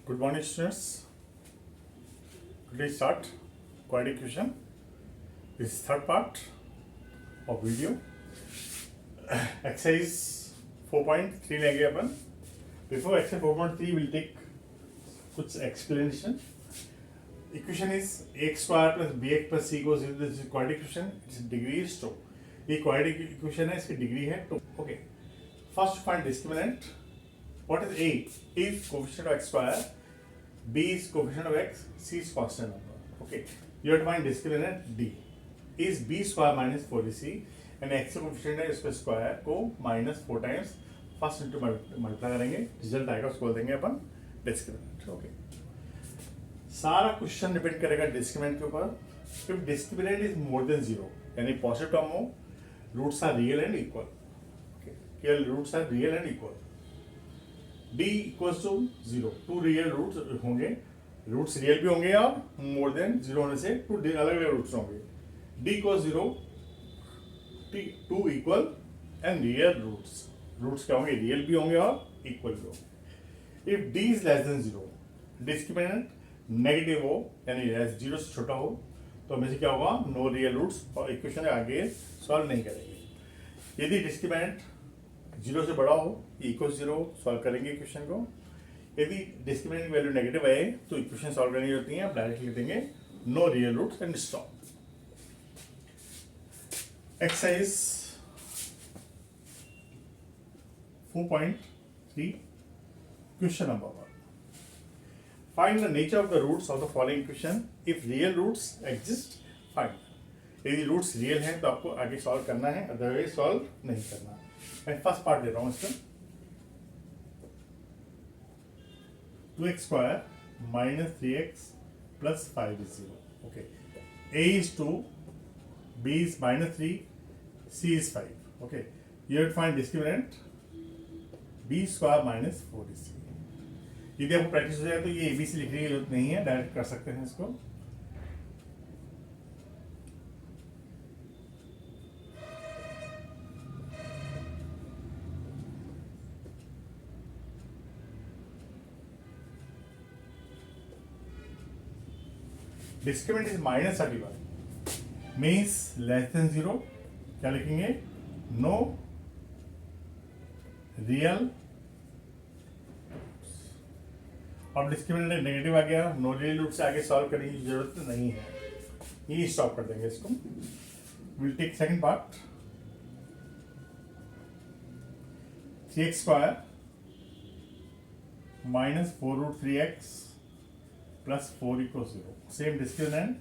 Good morning, students. Today start quadratic equation. This is third part of video. Exercise 4.3 लेंगे अपन. Before exercise 4.3, we'll take कुछ explanation. Equation is ax square plus bx plus c equals 0. This is quadratic equation. Its degree is 2. ये quadratic equation है, इसकी degree है 2. Okay. First find discriminant. What is a? A is coefficient of x square. B is coefficient of x, C is constant number. Okay, you have to find discriminant D. Is B square minus 4AC and x coefficient है इसका square को minus 4 times first into multiply करेंगे, result आएगा, उसको बोल देंगे अपन discriminant. Okay, सारा क्वेश्चन डिपेंड करेगा डिस्क्रिमिनेंट के ऊपर. If discriminant is more than 0 यानी पॉजिटिव टर्म हो, roots are real and equal. Okay, केवल roots are real and equal. D equals to 0, 2 real roots होंगे, रूट्स रियल भी होंगे और मोर देन 0 होने से 2 अलग अलग रूट्स होंगे. D equals 0, 2 equal and real roots. Roots क्या होंगे? रियल भी होंगे और इक्वल भी होंगे. If D is less than 0, discriminant negative हो यानी 0 से छोटा हो, तो हमें से क्या होगा? नो रियल रूट्स और इक्वेशन आगे सॉल्व नहीं करेंगे. यदि डिस्क्रिमिनेंट 0 से बड़ा हो, इक्वल 0, सॉल्व करेंगे इक्वेशन को. यदि डिस्क्रिमिनेंट की वैल्यू नेगेटिव आए तो इक्वेशन सॉल्व करनी होती है, आप डायरेक्ट लिख देंगे no real roots and stop. Exercise 4.3 question number 1. Find the nature of the roots of the following equation. If real roots exist find. यदि रूट्स रियल हैं तो आपको आगे सॉल्व करना है, अदरवाइज सॉल्व नहीं करना. मैं फर्स्ट पार्ट दे रहा हूं इसका. 2x square minus 3x plus 5 is 0. Okay, a is 2, b is minus 3, c is 5. Okay, you have to find discriminant b square minus 4ac. यदि आपको प्रैक्टिस हो जाए तो ये abc लिखने की जरूरत नहीं है, डायरेक्ट कर सकते हैं इसको. Discriminant is minus 31 means less than 0. क्या लिखेंगे? No real. अब डिस्क्रिमिनेंट नेगेटिव आ गया, नो रियल रूट से आगे सॉल्व करने की जरूरत नहीं है, ये स्टॉप कर देंगे इसको. Will take second part. 3x square minus 4 root 3x plus 4 equal 0. Same discriminant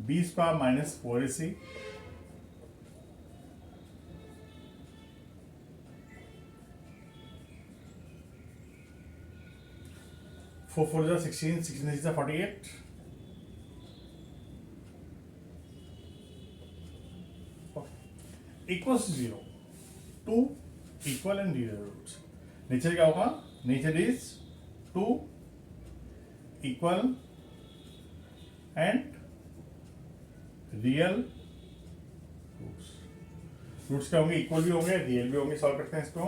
b square minus 4ac four 4 16, 16 48. Equals 0, 2 equal and real roots. Nature क्या होगा? Nature is 2 equal and real roots. Roots क्या होंगे? Equal भी होंगे, real भी होंगे. Solve करते हैं इसको.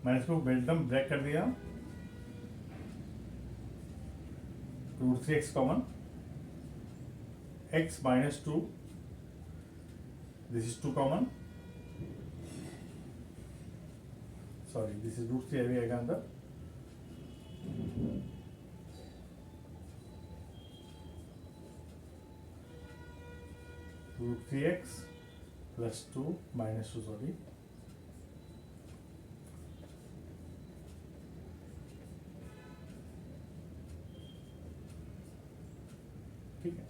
मैंने इसको एकदम ब्रेक कर दिया. Root 3x common, x minus 2, this is 2 common. Sorry, this is root 3 अभी आएगा अंदर. Root 3x plus 2 minus 2, sorry. ठीक है.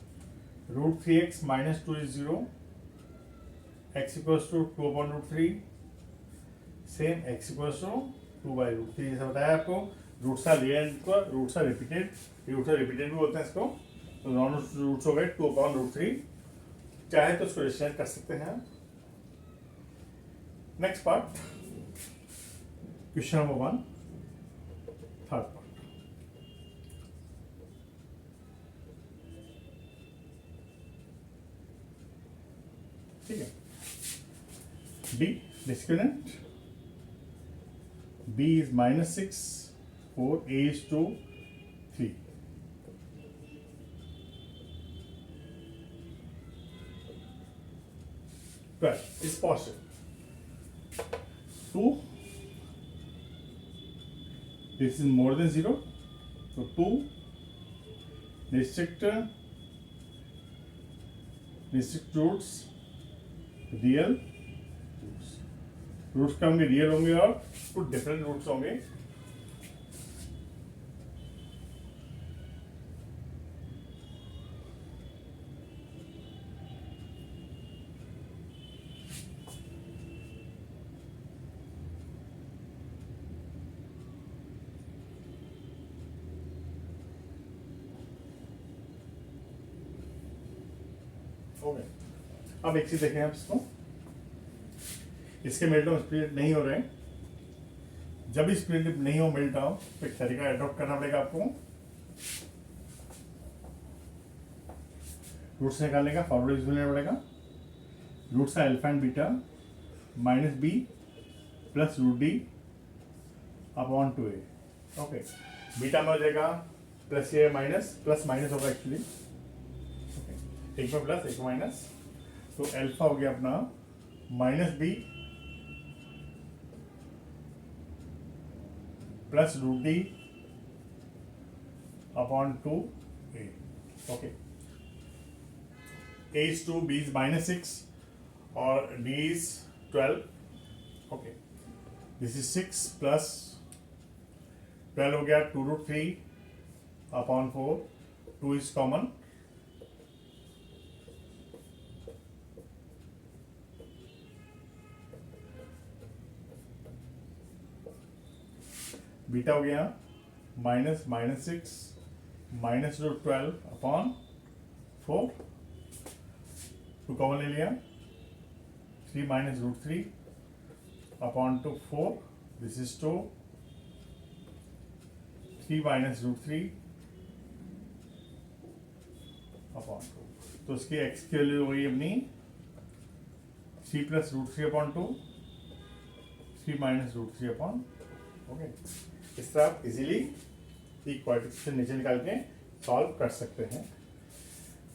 Root 3x minus 2 is 0. x equals to 2 upon root 3. Same x equals to 2 by root 3. जैसा बताया आपको, roots are real को roots are repeated, roots are repeated भी बोलते हैं इसको. तो नॉन रूट्स हो गए 2 अपॉन रूट 3. चाहे तो उसको डिस्टेंस कर सकते हैं. Next part, question number 1, third part. ठीक है। B discriminant, B is -6, 4, A is 2, 3. Well, is positive. 2, this is more than 0, so 2 restrict roots, real roots का होंगे रियल होंगे और कुछ डिफरेंट रूट्स होंगे। ओके, अब एक चीज देखें आप इसको, इसके मेल्ट डाउन स्पीड नहीं हो रहे हैं। जब स्पीड नहीं हो मेल्ट डाउन तो एक तरीका एडॉप्ट करना पड़ेगा आपको, रूट्स निकालने का फॉरवर्ड यूज लेना पड़ेगा। रूट्स का alpha and beta -b plus √d upon 2a। Okay, beta में हो जाएगा प्लस ये माइनस प्लस माइनस होगा एक्चुअली, एक में प्लस एक में माइनस, तो अल्फा हो गया अपना -b plus √d upon 2a। Okay, a is 2, b is -6 और d is 12। Okay, this is 6 plus 12 हो गया 2√3 अपॉन 4, 2 इज कॉमन, बीटा हो गया -6 -12 अपॉन 4, 2 कॉमन ले लिया, 3 -√3 अपॉन 2 4, दिस इज 2, 3 -√3 अपॉन 2, तो इसकी x की वैल्यू हो गई अपनी 3 + √3 अपॉन 2, 3 -√3 अपॉन। ओके, इस तरह आप इजीली कोएफिशिएंट नीचे निकाल के सॉल्व कर सकते हैं।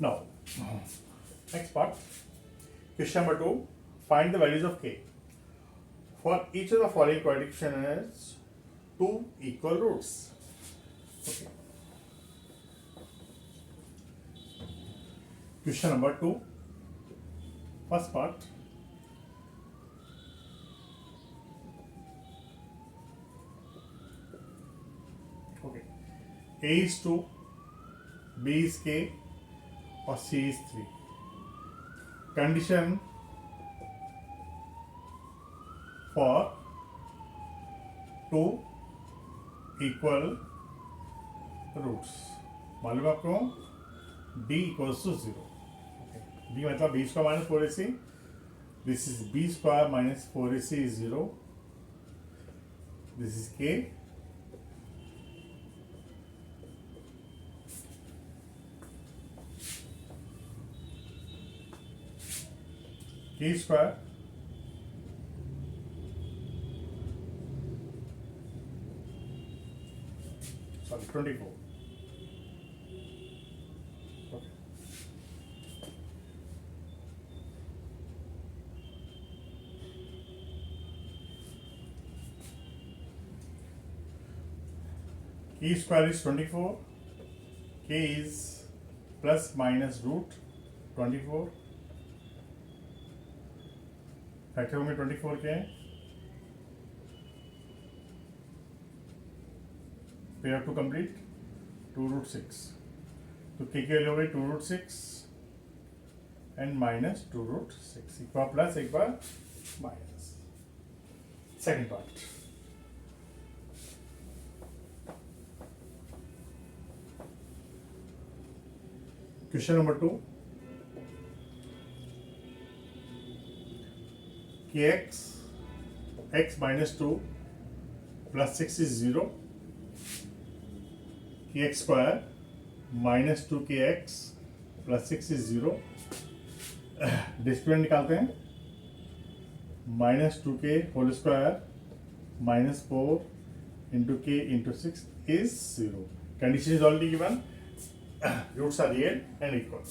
Now next part, question number 2, find the values of k for each of the following coefficient has 2 equal roots. Okay, question number 2, first part, A is 2, B is k और C is 3। Condition for 2 equal roots, मालूम आपको D equals to 0। D मतलब b square minus 4ac, this is b square minus 4ac is 0, this is k, k square sorry 24। Okay. K square is 24, k is plus minus root 24, factor होंगे 24 के, pair to complete 2√6, तो k की value हो गई 2√6 and minus 2√6, एक बार plus एक बार minus. Second part, question number 2, kx x minus 2 plus 6 is 0, kx square minus 2kx plus 6 is 0, discriminant निकालते हैं, -2k whole square -4 into k into 6 is 0. Condition is already given. Roots are real and equal.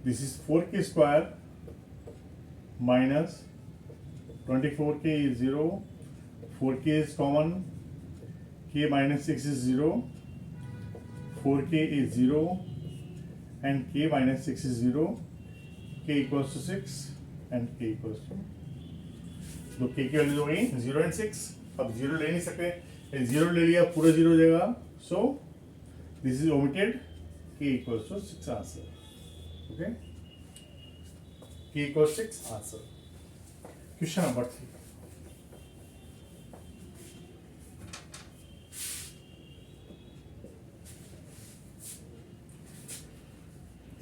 This is 4k square minus 24k is 0. 4k is common. K minus 6 is 0. 4k is 0 and k minus 6 is 0. K equals to 6 and k equals to, तो k की value हो गई 0 and 6. अब 0 ले नहीं सकते, 0 ले लिया पूरा 0 हो जाएगा. So this is omitted. k equals to 6 answer. Okay, k equals 6 answer. Question number 3.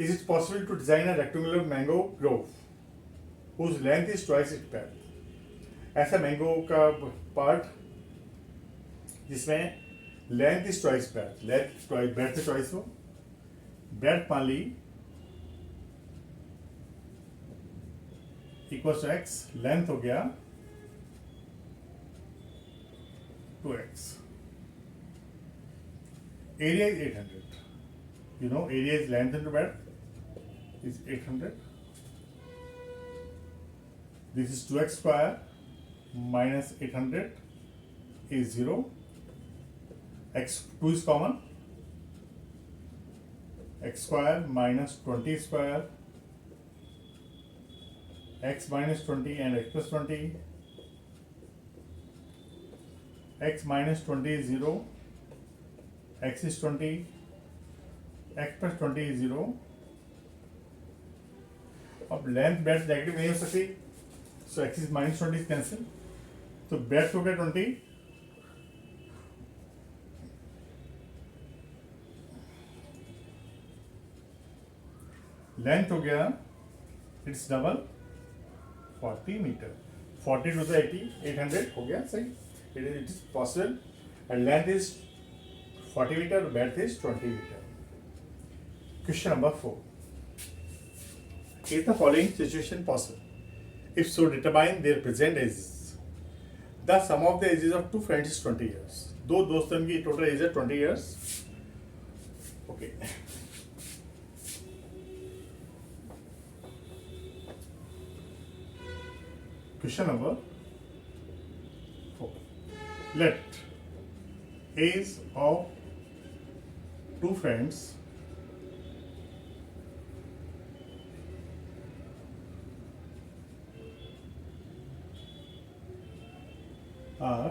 Is it possible to design a rectangular mango grove whose length is twice its breadth? ऐसा मैंगो का पार्ट जिसमें length is twice breadth, length twice breadth से twice हो. Breadth मान ली equal to x, length हो गया 2x. Area is 800. You know area is length into breadth is 800. This is 2x square minus 800 is 0. x2 is common. X square minus 20 square, x minus 20 and x plus 20. X minus 20 is 0. X is 20. X plus 20 is 0. अब length breadth negative नहीं हो सकती, so x is minus 20 cancel. तो breadth हो गया 20, length हो गया it's double 40 metre. 40 to the 80, 800 हो गया सही. It is possible. And length is 40 metre, breadth is 20 metre. Question number 4. Is the following situation possible? If so, determine their present ages. The sum of the ages of two friends is 20 years. दो दोस्तों की total age है 20 years. Okay. Question number 4. Let age of two friends are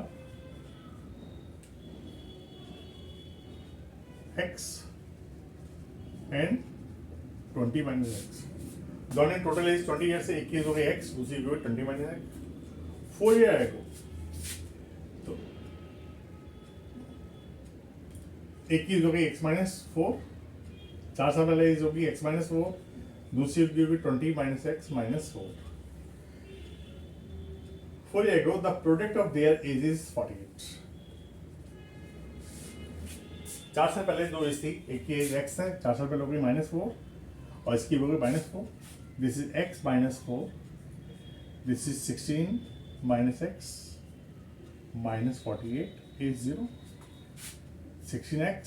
x and 20 minus x. दोनों total as 20 year से 21 हो गई x, दूसरी हो गई 20 माइनस x. 4 ईयर आएगा तो 21 हो गई x माइनस 4. 4 साल पहले एज होगी x माइनस 4, दूसरी होगी 20 minus x minus 4. 4 years ago, the product of their age is 48. 4 साल पहले दो एज थी, एक की एज x है, 4 साल पहले हो गई -4 और इसकी हो गई -4. This is x minus 4. This is 16 minus x minus 48 is 0. 16x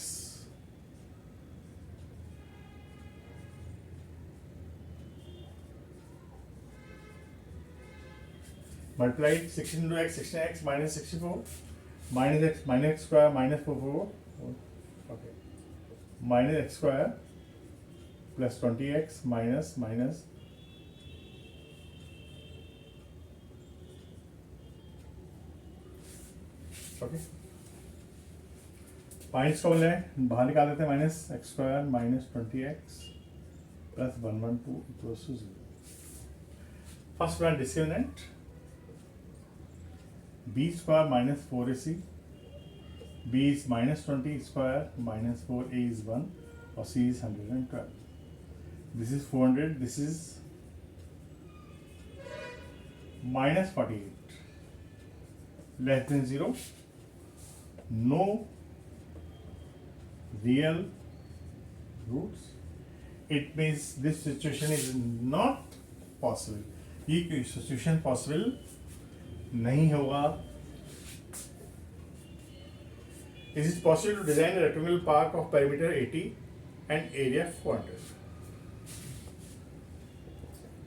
multiply 16 into x, 16x minus 64 minus x square minus 4. Okay, minus x square plus 20x minus okay. Minus common है, बाहर निकाल देते हैं. Minus x square minus 20x plus 112 equals to 0. First one discriminant b square minus 4ac, b is minus 20 square minus 4a is 1 or c is 112. This is 400, this is minus 48 less than 0. No real roots. It means this situation is not possible, ये situation possible नहीं होगा। Is it possible to design a rectangular park of perimeter 80 and area 400?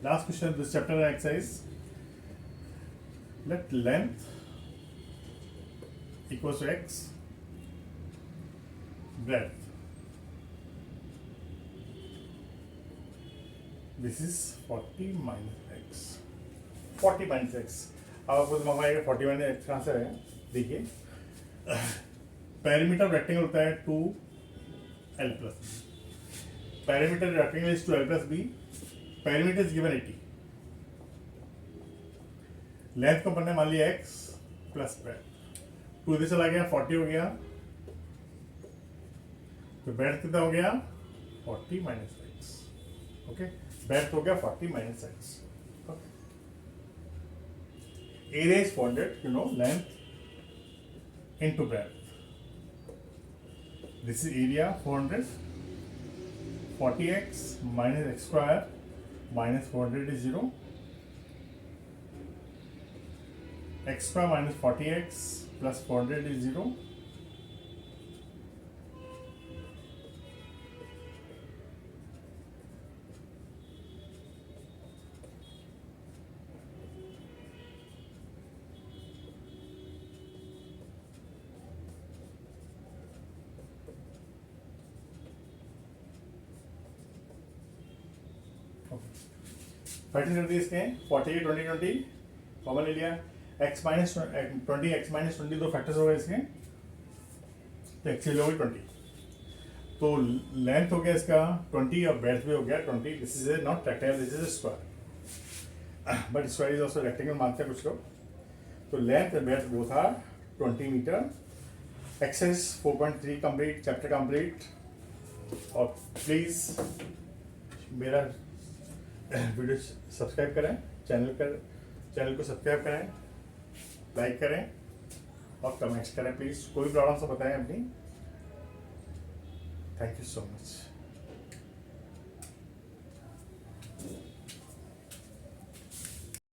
Last question of this chapter exercise. Let length equals to x, breadth. This is 40 minus x. 40 minus x. अब आपको दिमाग में आएगा 40 minus x कहाँ से आएगा? देखिए perimeter rectangle होता है 2l plus b, perimeter rectangle is 2l plus b, perimeter is given 80, length को पढ़ने मान लिया x प्लस ब्रेथ, 2 इधर चला गया 40 हो गया, तो ब्रेथ कितना हो गया 40 माइनस एक्स, ओके ब्रेथ हो गया 40 minus x, area is 400, you know length into breadth. This is area 400, 40x minus x square minus 400 is 0, x square minus 40x plus 400 is 0, fighting करती है इसके 48 20 20 कॉमन ले लिया, x माइनस 20 x माइनस 20 दो factors हो गए इसके, तो एक्चुअली हो गई 20, तो लेंथ हो गया इसका 20 और ब्रेथ भी हो गया 20. This is a not rectangle, this is a square, but square is also rectangle मानते हैं कुछ लोग. तो length and breadth both are 20 metre. Exercise 4.3 complete, chapter complete. और प्लीज मेरा वीडियो सब्सक्राइब करें, चैनल को सब्सक्राइब करें, लाइक करें और कमेंट्स करें प्लीज़. कोई प्रॉब्लम तो बताएं अपनी. Thank you so much.